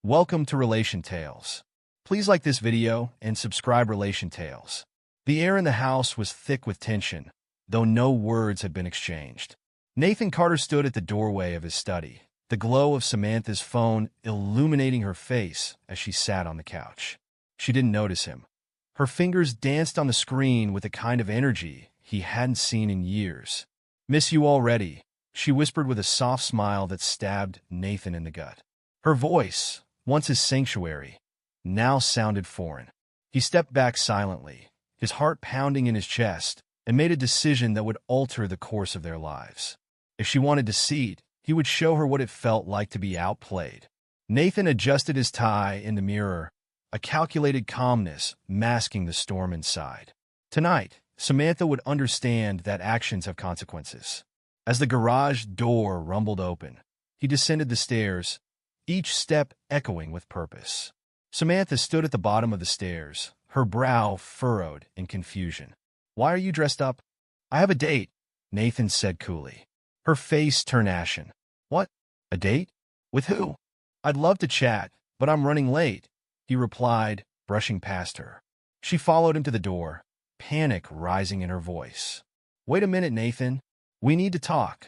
Welcome to Relation Tales. Please like this video and subscribe Relation Tales. The air in the house was thick with tension, though no words had been exchanged. Nathan Carter stood at the doorway of his study, the glow of Samantha's phone illuminating her face as she sat on the couch. She didn't notice him. Her fingers danced on the screen with a kind of energy he hadn't seen in years. "Miss you already," she whispered with a soft smile that stabbed Nathan in the gut. Her voice, once his sanctuary, now sounded foreign. He stepped back silently, his heart pounding in his chest, and made a decision that would alter the course of their lives. If she wanted deceit, he would show her what it felt like to be outplayed. Nathan adjusted his tie in the mirror, a calculated calmness masking the storm inside. Tonight, Samantha would understand that actions have consequences. As the garage door rumbled open, he descended the stairs, each step echoing with purpose. Samantha stood at the bottom of the stairs, her brow furrowed in confusion. "Why are you dressed up?" "I have a date," Nathan said coolly. Her face turned ashen. "What? A date? With who?" "I'd love to chat, but I'm running late," he replied, brushing past her. She followed him to the door, panic rising in her voice. "Wait a minute, Nathan. We need to talk."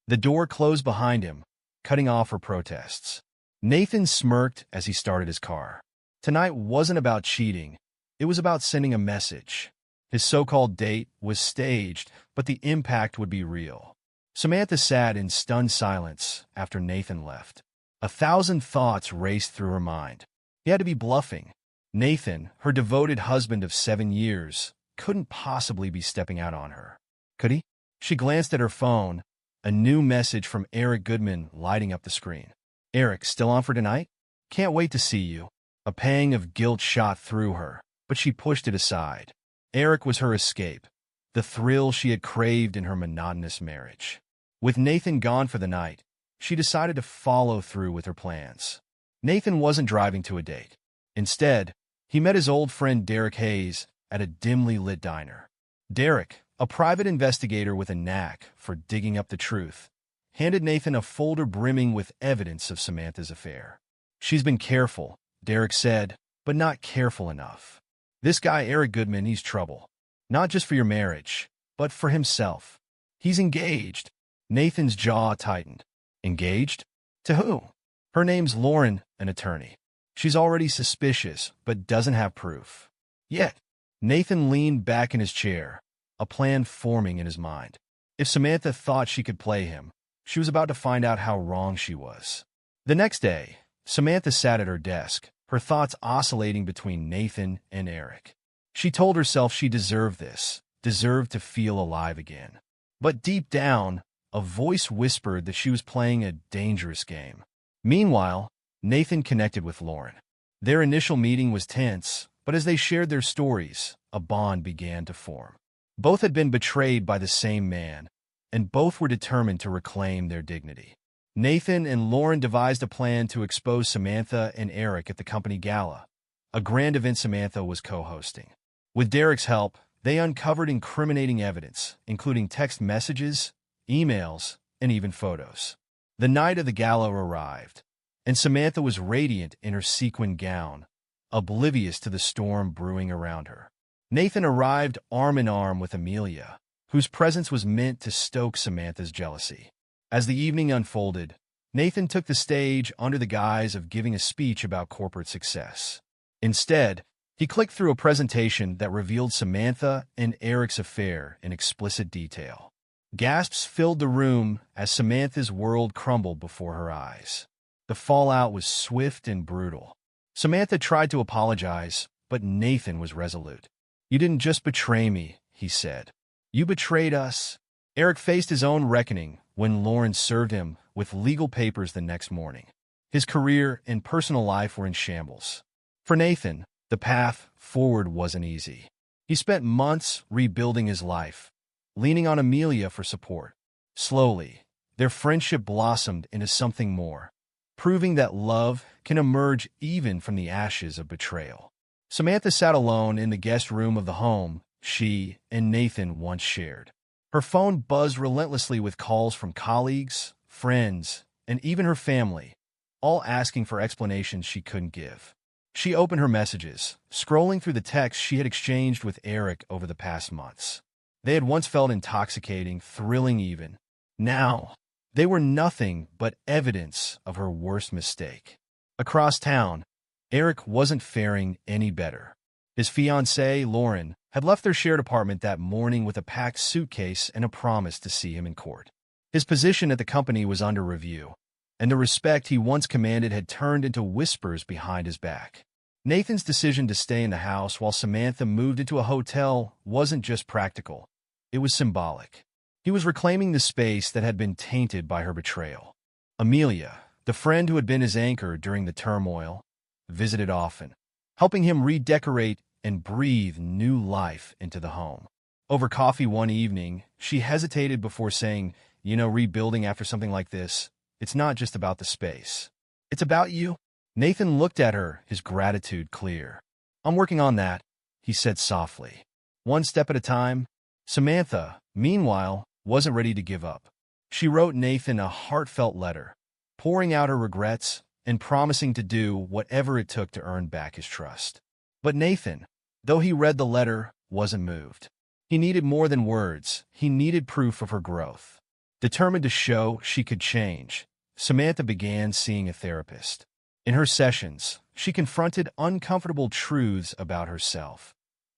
The door closed behind him, cutting off her protests. Nathan smirked as he started his car. Tonight wasn't about cheating. It was about sending a message. His so-called date was staged, but the impact would be real. Samantha sat in stunned silence after Nathan left. 1,000 thoughts raced through her mind. He had to be bluffing. Nathan, her devoted husband of 7 years, couldn't possibly be stepping out on her. Could he? She glanced at her phone, a new message from Eric Goodman lighting up the screen. "Eric, still on for tonight? Can't wait to see you." A pang of guilt shot through her, but she pushed it aside. Eric was her escape, the thrill she had craved in her monotonous marriage. With Nathan gone for the night, she decided to follow through with her plans. Nathan wasn't driving to a date. Instead, he met his old friend Derek Hayes at a dimly lit diner. Derek, a private investigator with a knack for digging up the truth, handed Nathan a folder brimming with evidence of Samantha's affair. "She's been careful," Derek said, "but not careful enough. This guy, Eric Goodman, he's trouble. Not just for your marriage, but for himself. He's engaged." Nathan's jaw tightened. "Engaged? To who?" "Her name's Lauren, an attorney. She's already suspicious, but doesn't have proof. Yet." Nathan leaned back in his chair, a plan forming in his mind. If Samantha thought she could play him, she was about to find out how wrong she was. The next day, Samantha sat at her desk, her thoughts oscillating between Nathan and Eric. She told herself she deserved this, deserved to feel alive again. But deep down, a voice whispered that she was playing a dangerous game. Meanwhile, Nathan connected with Lauren. Their initial meeting was tense, but as they shared their stories, a bond began to form. Both had been betrayed by the same man, and both were determined to reclaim their dignity. Nathan and Lauren devised a plan to expose Samantha and Eric at the company gala, a grand event Samantha was co-hosting. With Derek's help, they uncovered incriminating evidence, including text messages, emails, and even photos. The night of the gala arrived, and Samantha was radiant in her sequin gown, oblivious to the storm brewing around her. Nathan arrived arm in arm with Amelia, whose presence was meant to stoke Samantha's jealousy. As the evening unfolded, Nathan took the stage under the guise of giving a speech about corporate success. Instead, he clicked through a presentation that revealed Samantha and Eric's affair in explicit detail. Gasps filled the room as Samantha's world crumbled before her eyes. The fallout was swift and brutal. Samantha tried to apologize, but Nathan was resolute. "You didn't just betray me," he said. "You betrayed us." Eric faced his own reckoning when Lauren served him with legal papers the next morning. His career and personal life were in shambles. For Nathan, the path forward wasn't easy. He spent months rebuilding his life, leaning on Amelia for support. Slowly, their friendship blossomed into something more, proving that love can emerge even from the ashes of betrayal. Samantha sat alone in the guest room of the home she and Nathan once shared. Her phone buzzed relentlessly with calls from colleagues, friends, and even her family, all asking for explanations she couldn't give. She opened her messages, scrolling through the texts she had exchanged with Eric over the past months. They had once felt intoxicating, thrilling even. Now, they were nothing but evidence of her worst mistake. Across town, Eric wasn't faring any better. His fiancée, Lauren, had left their shared apartment that morning with a packed suitcase and a promise to see him in court. His position at the company was under review, and the respect he once commanded had turned into whispers behind his back. Nathan's decision to stay in the house while Samantha moved into a hotel wasn't just practical. It was symbolic. He was reclaiming the space that had been tainted by her betrayal. Amelia, the friend who had been his anchor during the turmoil, visited often, helping him redecorate and breathe new life into the home. Over coffee one evening, she hesitated before saying, rebuilding after something like this, it's not just about the space. It's about you. Nathan looked at her, his gratitude clear. I'm working on that, he said softly. One step at a time. Samantha, meanwhile, wasn't ready to give up. She wrote Nathan a heartfelt letter, pouring out her regrets and promising to do whatever it took to earn back his trust. But Nathan, though he read the letter, wasn't moved. He needed more than words. He needed proof of her growth. Determined to show she could change, Samantha began seeing a therapist. In her sessions, she confronted uncomfortable truths about herself,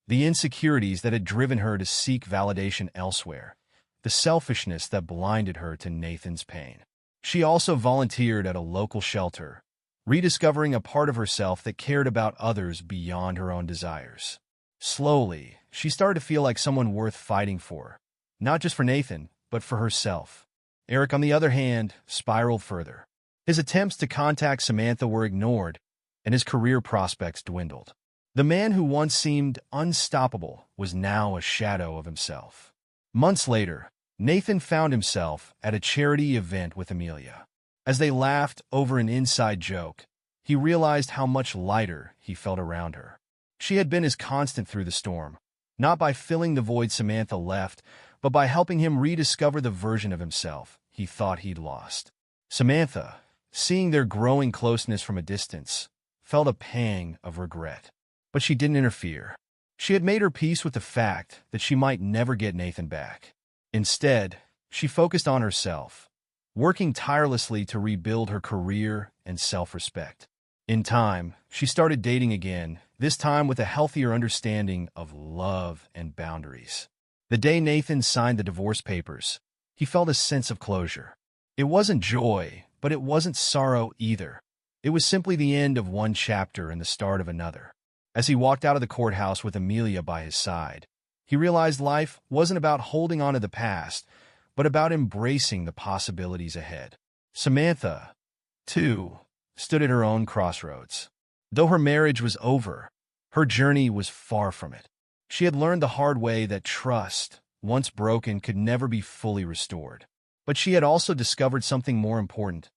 the insecurities that had driven her to seek validation elsewhere, the selfishness that blinded her to Nathan's pain. She also volunteered at a local shelter, rediscovering a part of herself that cared about others beyond her own desires. Slowly, she started to feel like someone worth fighting for, not just for Nathan, but for herself. Eric, on the other hand, spiraled further. His attempts to contact Samantha were ignored, and his career prospects dwindled. The man who once seemed unstoppable was now a shadow of himself. Months later, Nathan found himself at a charity event with Amelia. As they laughed over an inside joke, he realized how much lighter he felt around her. She had been his constant through the storm, not by filling the void Samantha left, but by helping him rediscover the version of himself he thought he'd lost. Samantha, seeing their growing closeness from a distance, felt a pang of regret. But she didn't interfere. She had made her peace with the fact that she might never get Nathan back. Instead, she focused on herself, working tirelessly to rebuild her career and self-respect. In time, she started dating again, this time with a healthier understanding of love and boundaries. The day Nathan signed the divorce papers, he felt a sense of closure. It wasn't joy, but it wasn't sorrow either. It was simply the end of one chapter and the start of another. As he walked out of the courthouse with Amelia by his side, he realized life wasn't about holding on to the past, but about embracing the possibilities ahead. Samantha, too, stood at her own crossroads. Though her marriage was over, her journey was far from it. She had learned the hard way that trust, once broken, could never be fully restored. But she had also discovered something more important: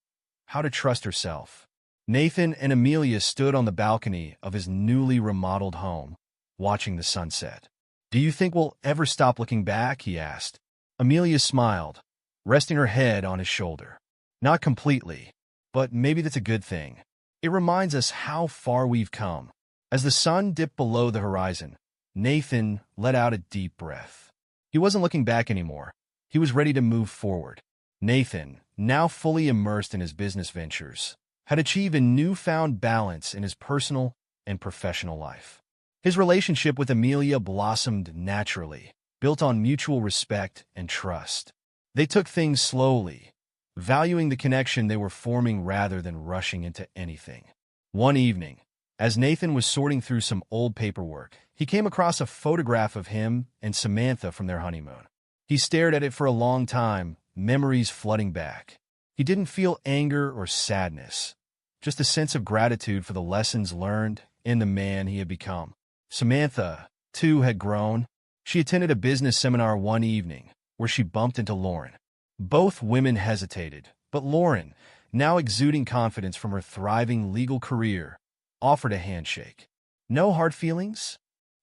how to trust herself. Nathan and Amelia stood on the balcony of his newly remodeled home, watching the sunset. "Do you think we'll ever stop looking back?" he asked. Amelia smiled, resting her head on his shoulder. "Not completely, but maybe that's a good thing. It reminds us how far we've come." As the sun dipped below the horizon, Nathan let out a deep breath. He wasn't looking back anymore. He was ready to move forward. Nathan, now fully immersed in his business ventures, had achieved a newfound balance in his personal and professional life. His relationship with Amelia blossomed naturally, built on mutual respect and trust. They took things slowly, valuing the connection they were forming rather than rushing into anything. One evening, as Nathan was sorting through some old paperwork, he came across a photograph of him and Samantha from their honeymoon. He stared at it for a long time, memories flooding back. He didn't feel anger or sadness, just a sense of gratitude for the lessons learned and the man he had become. Samantha, too, had grown. She attended a business seminar one evening, where she bumped into Lauren. Both women hesitated, but Lauren, now exuding confidence from her thriving legal career, offered a handshake. "No hard feelings?"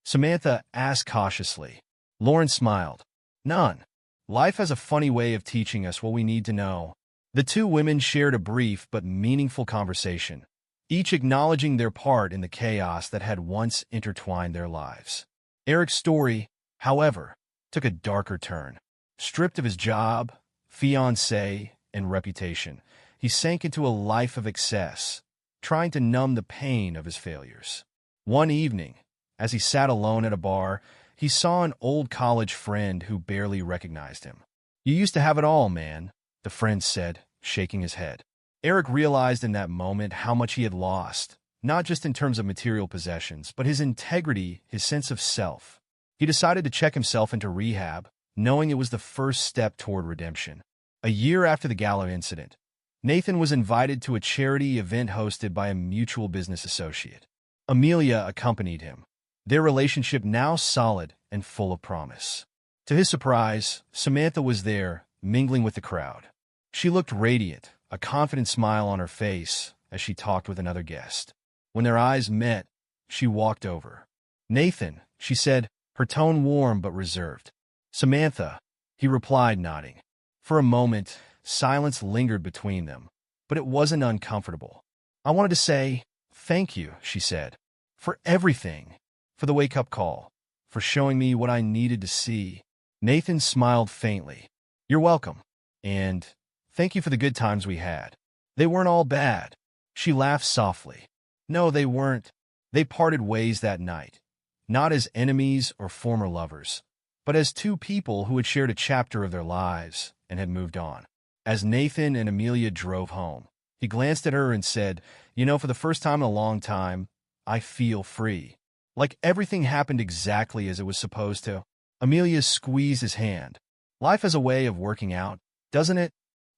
Samantha asked cautiously. Lauren smiled. "None. Life has a funny way of teaching us what we need to know." The two women shared a brief but meaningful conversation, each acknowledging their part in the chaos that had once intertwined their lives. Eric's story, however, took a darker turn. Stripped of his job, fiancé, and reputation, he sank into a life of excess, trying to numb the pain of his failures. One evening, as he sat alone at a bar, he saw an old college friend who barely recognized him. "You used to have it all, man," the friend said, shaking his head. Eric realized in that moment how much he had lost, not just in terms of material possessions, but his integrity, his sense of self. He decided to check himself into rehab, knowing it was the first step toward redemption. A year after the gala incident, Nathan was invited to a charity event hosted by a mutual business associate. Amelia accompanied him, their relationship now solid and full of promise. To his surprise, Samantha was there, mingling with the crowd. She looked radiant, a confident smile on her face as she talked with another guest. When their eyes met, she walked over. "Nathan," she said, her tone warm but reserved. "Samantha," he replied, nodding. For a moment, silence lingered between them, but it wasn't uncomfortable. "I wanted to say thank you," she said, "for everything, for the wake-up call, for showing me what I needed to see." Nathan smiled faintly. "You're welcome. And thank you for the good times we had. They weren't all bad." She laughed softly. "No, they weren't." They parted ways that night, not as enemies or former lovers, but as two people who had shared a chapter of their lives and had moved on. As Nathan and Amelia drove home, he glanced at her and said, "You know, for the first time in a long time, I feel free. Like everything happened exactly as it was supposed to." Amelia squeezed his hand. "Life has a way of working out, doesn't it?"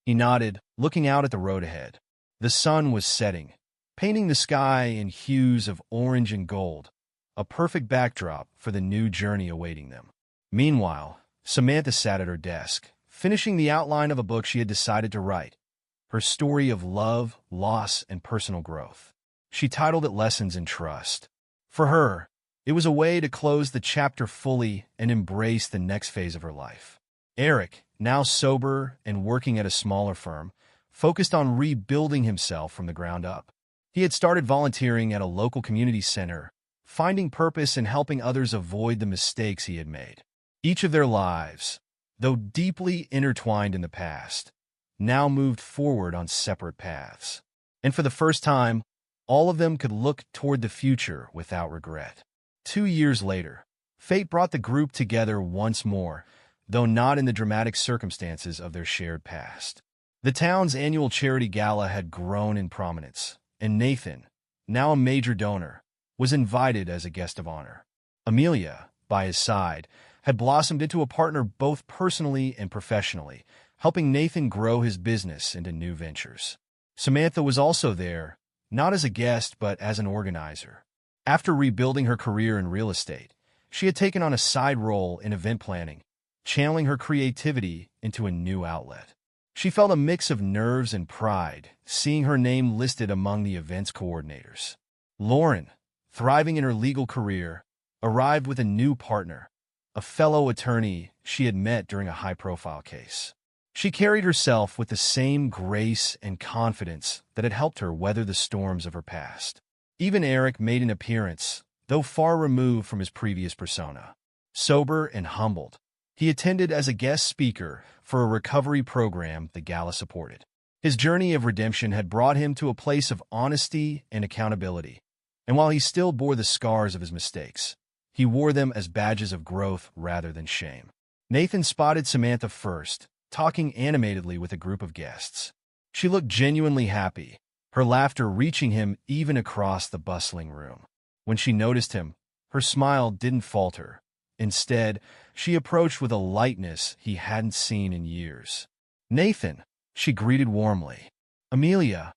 He nodded, looking out at the road ahead. The sun was setting, painting the sky in hues of orange and gold, a perfect backdrop for the new journey awaiting them. Meanwhile, Samantha sat at her desk, finishing the outline of a book she had decided to write, her story of love, loss, and personal growth. She titled it Lessons in Trust. For her, it was a way to close the chapter fully and embrace the next phase of her life. Eric, now sober and working at a smaller firm, focused on rebuilding himself from the ground up. He had started volunteering at a local community center, finding purpose in helping others avoid the mistakes he had made. Each of their lives, though deeply intertwined in the past, now moved forward on separate paths. And for the first time, all of them could look toward the future without regret. 2 years later, fate brought the group together once more, though not in the dramatic circumstances of their shared past. The town's annual charity gala had grown in prominence, and Nathan, now a major donor, was invited as a guest of honor. Amelia, by his side, had blossomed into a partner both personally and professionally, helping Nathan grow his business into new ventures. Samantha was also there, not as a guest but as an organizer. After rebuilding her career in real estate, she had taken on a side role in event planning, channeling her creativity into a new outlet. She felt a mix of nerves and pride, seeing her name listed among the event's coordinators. Lauren, thriving in her legal career, arrived with a new partner, a fellow attorney she had met during a high-profile case. She carried herself with the same grace and confidence that had helped her weather the storms of her past. Even Eric made an appearance, though far removed from his previous persona. Sober and humbled, he attended as a guest speaker for a recovery program the gala supported. His journey of redemption had brought him to a place of honesty and accountability, and while he still bore the scars of his mistakes, he wore them as badges of growth rather than shame. Nathan spotted Samantha first, talking animatedly with a group of guests. She looked genuinely happy, her laughter reaching him even across the bustling room. When she noticed him, her smile didn't falter. Instead, she approached with a lightness he hadn't seen in years. "Nathan," she greeted warmly. "Amelia,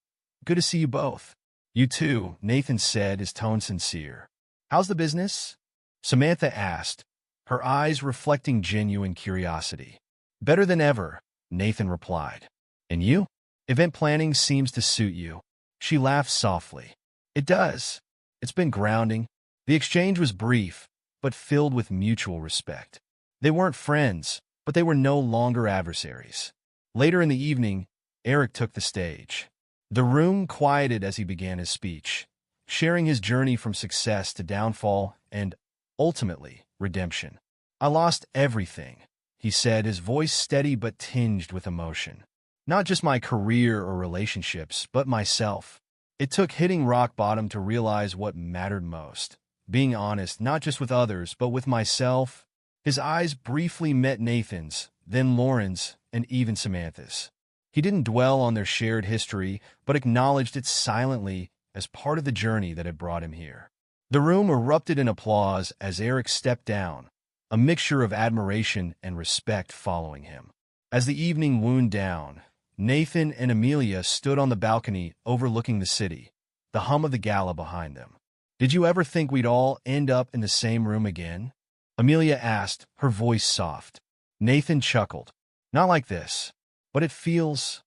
good to see you both." "You too," Nathan said, his tone sincere. "How's the business?" Samantha asked, her eyes reflecting genuine curiosity. "Better than ever," Nathan replied. "And you? Event planning seems to suit you." She laughed softly. "It does. It's been grounding." The exchange was brief, but filled with mutual respect. They weren't friends, but they were no longer adversaries. Later in the evening, Eric took the stage. The room quieted as he began his speech, sharing his journey from success to downfall and, ultimately, redemption. "I lost everything," he said, his voice steady but tinged with emotion. "Not just my career or relationships, but myself. It took hitting rock bottom to realize what mattered most. Being honest, not just with others, but with myself." His eyes briefly met Nathan's, then Lauren's, and even Samantha's. He didn't dwell on their shared history, but acknowledged it silently as part of the journey that had brought him here. The room erupted in applause as Eric stepped down, a mixture of admiration and respect following him. As the evening wound down, Nathan and Amelia stood on the balcony overlooking the city, the hum of the gala behind them. "Did you ever think we'd all end up in the same room again?" Amelia asked, her voice soft. Nathan chuckled. "Not like this. But it feels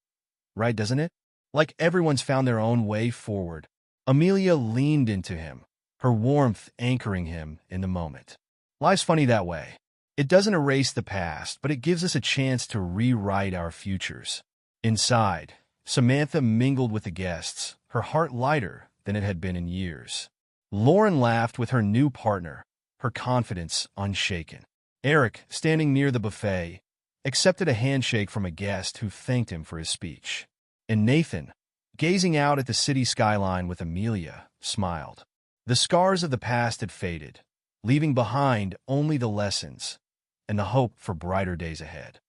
right, doesn't it? Like everyone's found their own way forward." Amelia leaned into him, her warmth anchoring him in the moment. "Life's funny that way. It doesn't erase the past, but it gives us a chance to rewrite our futures." Inside, Samantha mingled with the guests, her heart lighter than it had been in years. Lauren laughed with her new partner, her confidence unshaken. Eric, standing near the buffet, accepted a handshake from a guest who thanked him for his speech. And Nathan, gazing out at the city skyline with Amelia, smiled. The scars of the past had faded, leaving behind only the lessons and the hope for brighter days ahead.